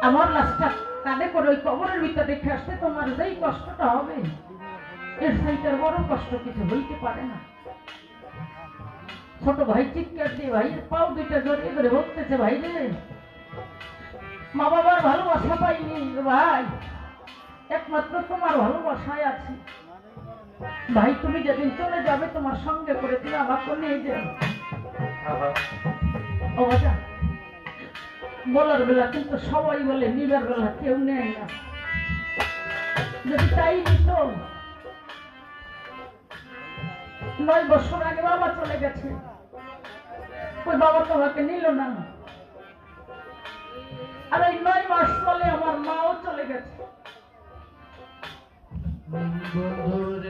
আমার লাশটা কাঁধে করে ওই কবরের ভিতরে রেখে আসতে তোমার যেই কষ্টটা হবে এর সাইটার বড় কষ্ট কিছু হইতে পারে না। ছোট ভাই চিৎকার দিয়ে ভাইয়ের পাও দুইটা জড়িয়ে ধরে বলতেছে, ভাই রে মা বাবার ভালোবাসা পাইনি ভাই, একমাত্র তোমার ভালোবাসায় আছে ভাই। তুমি যেদিন চলে যাবে তোমার সঙ্গে করে তুমি আমাকে নিয়ে যাও। ও বাবা বলার বেলা কিন্তু সবাই বলে, নিবার বেলা কেউ নেয় না। যদি তাই নিত, 9 বছর আগে বাবা চলে গেছে, ওই বাবা তোমাকে নিল না। আর এই 9 মাস পরে আমার মাও চলে গেছে,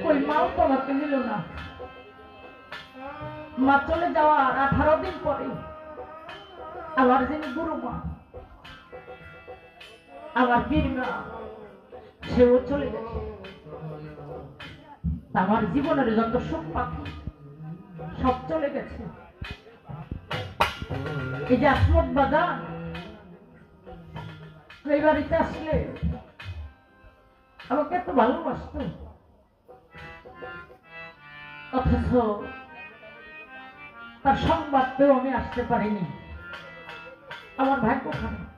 ওই মাও তোমাকে নিল না। মা চলে যাওয়ার 18 দিন পরে আমার যিনি গুরু মা, আমার বীরমা, সেও চলে গেছে। আমার জীবনের যত সুখ পাখি সব চলে গেছে। এই যে আসমত বাজার, এই বাড়িতে আসলে আমাকে এত ভালোবাসত, অথচ তার সংবাদ পেয়েও আমি আসতে পারিনি। আমার ভাগ্য খারাপ।